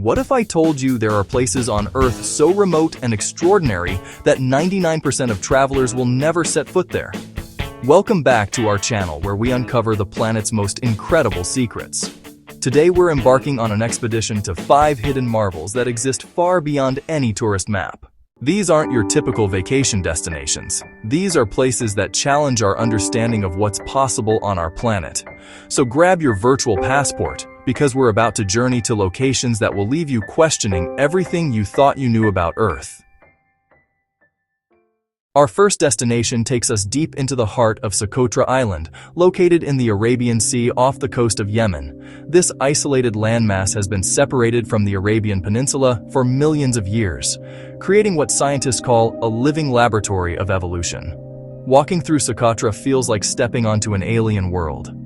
What if I told you there are places on Earth so remote and extraordinary that 99% of travelers will never set foot there? Welcome back to our channel where we uncover the planet's most incredible secrets. Today we're embarking on an expedition to 5 hidden marvels that exist far beyond any tourist map. These aren't your typical vacation destinations. These are places that challenge our understanding of what's possible on our planet. So grab your virtual passport, because we're about to journey to locations that will leave you questioning everything you thought you knew about Earth. Our first destination takes us deep into the heart of Sakotra Island, located in the Arabian Sea off the coast of Yemen. This isolated landmass has been separated from the Arabian Peninsula for millions of years, creating what scientists call a living laboratory of evolution. Walking through Sakotra feels like stepping onto an alien world.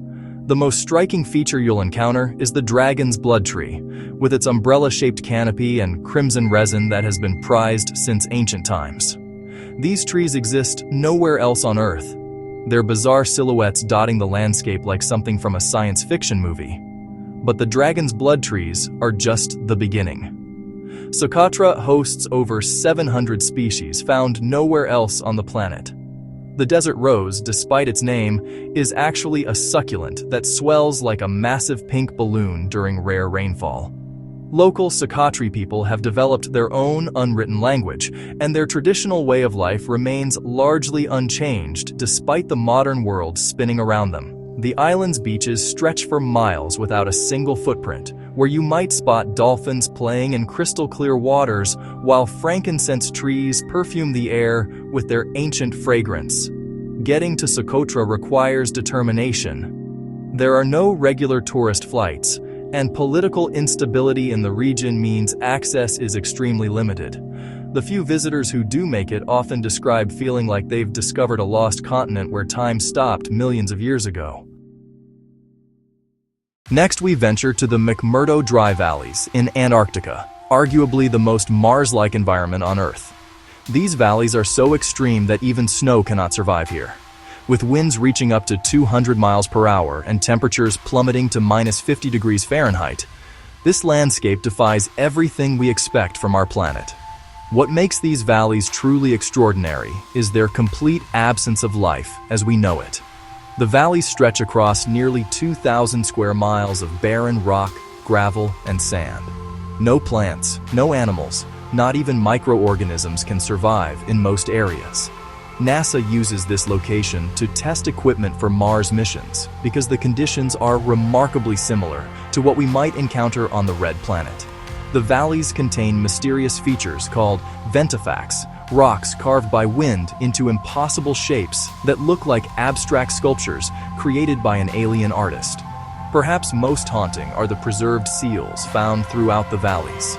The most striking feature you'll encounter is the dragon's blood tree, with its umbrella-shaped canopy and crimson resin that has been prized since ancient times. These trees exist nowhere else on Earth, their bizarre silhouettes dotting the landscape like something from a science fiction movie. But the dragon's blood trees are just the beginning. Sakotra hosts over 700 species found nowhere else on the planet. The desert rose, despite its name, is actually a succulent that swells like a massive pink balloon during rare rainfall. Local Sakotri people have developed their own unwritten language, and their traditional way of life remains largely unchanged despite the modern world spinning around them. The island's beaches stretch for miles without a single footprint, where you might spot dolphins playing in crystal-clear waters while frankincense trees perfume the air with their ancient fragrance. Getting to Sakotra requires determination. There are no regular tourist flights, and political instability in the region means access is extremely limited. The few visitors who do make it often describe feeling like they've discovered a lost continent where time stopped millions of years ago. Next, we venture to the McMurdo dry valleys in Antarctica, arguably the most Mars-like environment on Earth. These valleys are so extreme that even snow cannot survive here. With winds reaching up to 200 miles per hour and temperatures plummeting to -50 degrees Fahrenheit, this landscape defies everything we expect from our planet. What makes these valleys truly extraordinary is their complete absence of life as we know it. The valleys stretch across nearly 2,000 square miles of barren rock, gravel, and sand. No plants, no animals, not even microorganisms can survive in most areas. NASA uses this location to test equipment for Mars missions because the conditions are remarkably similar to what we might encounter on the Red Planet. The valleys contain mysterious features called ventifacts, rocks carved by wind into impossible shapes that look like abstract sculptures created by an alien artist. Perhaps most haunting are the preserved seals found throughout the valleys.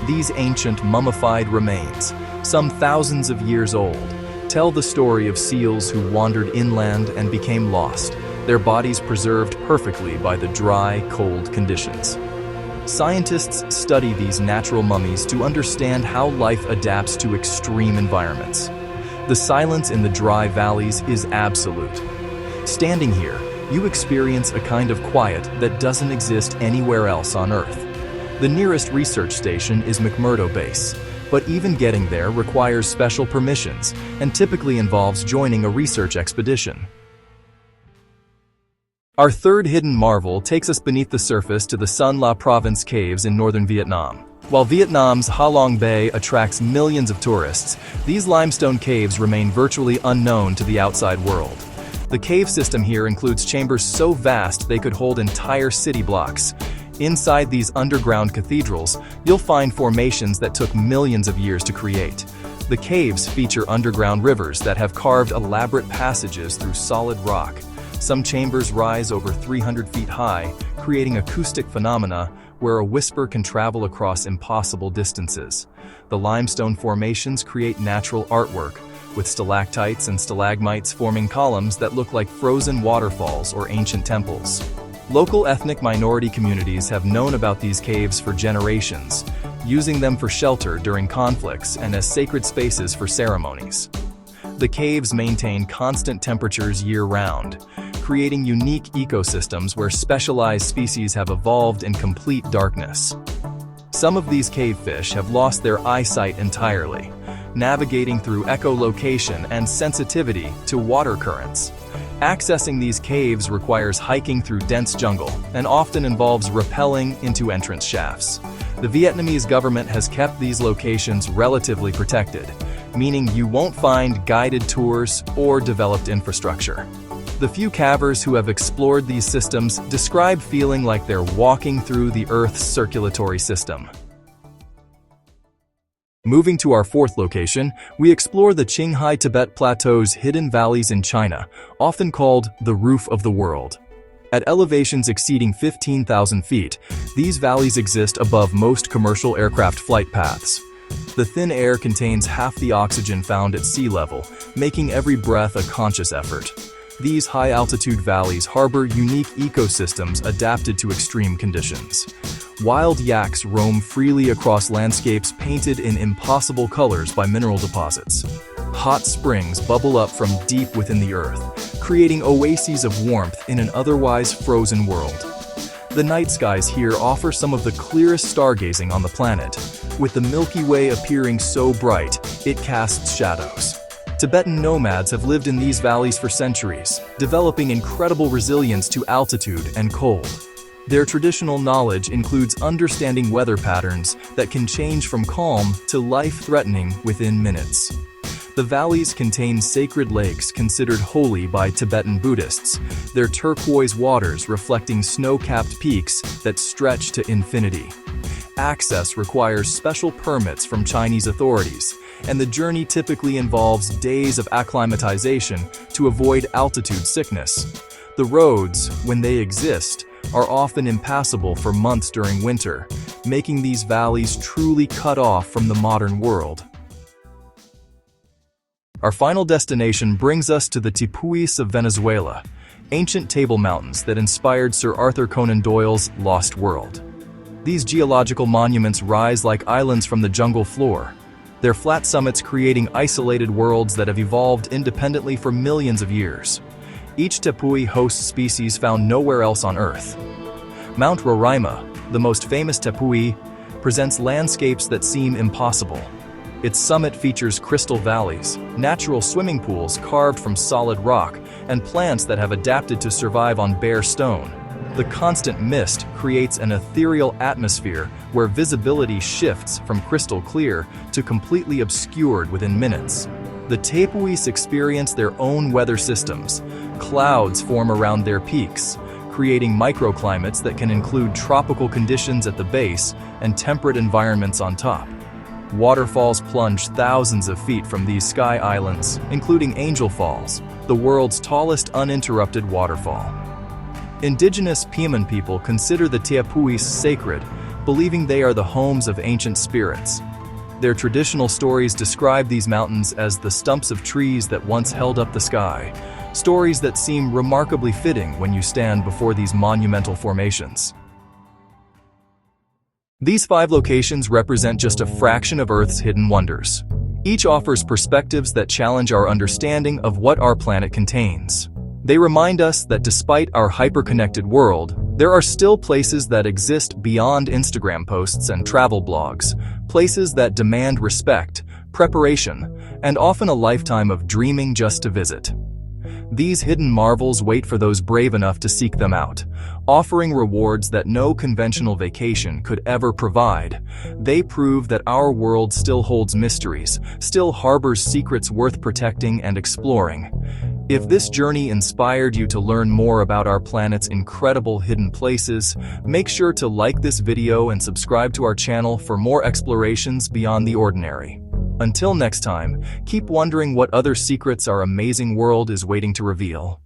These ancient mummified remains, some thousands of years old, tell the story of seals who wandered inland and became lost, their bodies preserved perfectly by the dry, cold conditions. Scientists study these natural mummies to understand how life adapts to extreme environments. The silence in the dry valleys is absolute. Standing here, you experience a kind of quiet that doesn't exist anywhere else on Earth. The nearest research station is McMurdo Base, but even getting there requires special permissions and typically involves joining a research expedition. Our third hidden marvel takes us beneath the surface to the Son La Province caves in northern Vietnam. While Vietnam's Ha Long Bay attracts millions of tourists, these limestone caves remain virtually unknown to the outside world. The cave system here includes chambers so vast they could hold entire city blocks. Inside these underground cathedrals, you'll find formations that took millions of years to create. The caves feature underground rivers that have carved elaborate passages through solid rock. Some chambers rise over 300 feet high, creating acoustic phenomena where a whisper can travel across impossible distances. The limestone formations create natural artwork, with stalactites and stalagmites forming columns that look like frozen waterfalls or ancient temples. Local ethnic minority communities have known about these caves for generations, using them for shelter during conflicts and as sacred spaces for ceremonies. The caves maintain constant temperatures year-round, creating unique ecosystems where specialized species have evolved in complete darkness. Some of these cave fish have lost their eyesight entirely, navigating through echolocation and sensitivity to water currents. Accessing these caves requires hiking through dense jungle and often involves rappelling into entrance shafts. The Vietnamese government has kept these locations relatively protected, meaning you won't find guided tours or developed infrastructure. The few cavers who have explored these systems describe feeling like they're walking through the Earth's circulatory system. Moving to our fourth location, we explore the Qinghai Tibet Plateau's hidden valleys in China, often called the roof of the world. At elevations exceeding 15,000 feet, these valleys exist above most commercial aircraft flight paths. The thin air contains half the oxygen found at sea level, making every breath a conscious effort. These high-altitude valleys harbor unique ecosystems adapted to extreme conditions. Wild yaks roam freely across landscapes painted in impossible colors by mineral deposits. Hot springs bubble up from deep within the earth, creating oases of warmth in an otherwise frozen world. The night skies here offer some of the clearest stargazing on the planet, with the Milky Way appearing so bright it casts shadows. Tibetan nomads have lived in these valleys for centuries, developing incredible resilience to altitude and cold. Their traditional knowledge includes understanding weather patterns that can change from calm to life-threatening within minutes. The valleys contain sacred lakes considered holy by Tibetan Buddhists, their turquoise waters reflecting snow-capped peaks that stretch to infinity. Access requires special permits from Chinese authorities, and the journey typically involves days of acclimatization to avoid altitude sickness. The roads, when they exist, are often impassable for months during winter, making these valleys truly cut off from the modern world. Our final destination brings us to the Tepuis of Venezuela, ancient table mountains that inspired Sir Arthur Conan Doyle's Lost World. These geological monuments rise like islands from the jungle floor, their flat summits creating isolated worlds that have evolved independently for millions of years. Each tepui hosts species found nowhere else on Earth. Mount Roraima, the most famous tepui, presents landscapes that seem impossible. Its summit features crystal valleys, natural swimming pools carved from solid rock, and plants that have adapted to survive on bare stone. The constant mist creates an ethereal atmosphere where visibility shifts from crystal clear to completely obscured within minutes. The Tepuis experience their own weather systems. Clouds form around their peaks, creating microclimates that can include tropical conditions at the base and temperate environments on top. Waterfalls plunge thousands of feet from these sky islands, including Angel Falls, the world's tallest uninterrupted waterfall. Indigenous Piman people consider the Tepuis sacred, believing they are the homes of ancient spirits. Their traditional stories describe these mountains as the stumps of trees that once held up the sky, stories that seem remarkably fitting when you stand before these monumental formations. These 5 locations represent just a fraction of Earth's hidden wonders. Each offers perspectives that challenge our understanding of what our planet contains. They remind us that despite our hyper-connected world, there are still places that exist beyond Instagram posts and travel blogs, places that demand respect, preparation, and often a lifetime of dreaming just to visit. These hidden marvels wait for those brave enough to seek them out, offering rewards that no conventional vacation could ever provide. They prove that our world still holds mysteries, still harbors secrets worth protecting and exploring. If this journey inspired you to learn more about our planet's incredible hidden places, make sure to like this video and subscribe to our channel for more explorations beyond the ordinary. Until next time, keep wondering what other secrets our amazing world is waiting to reveal.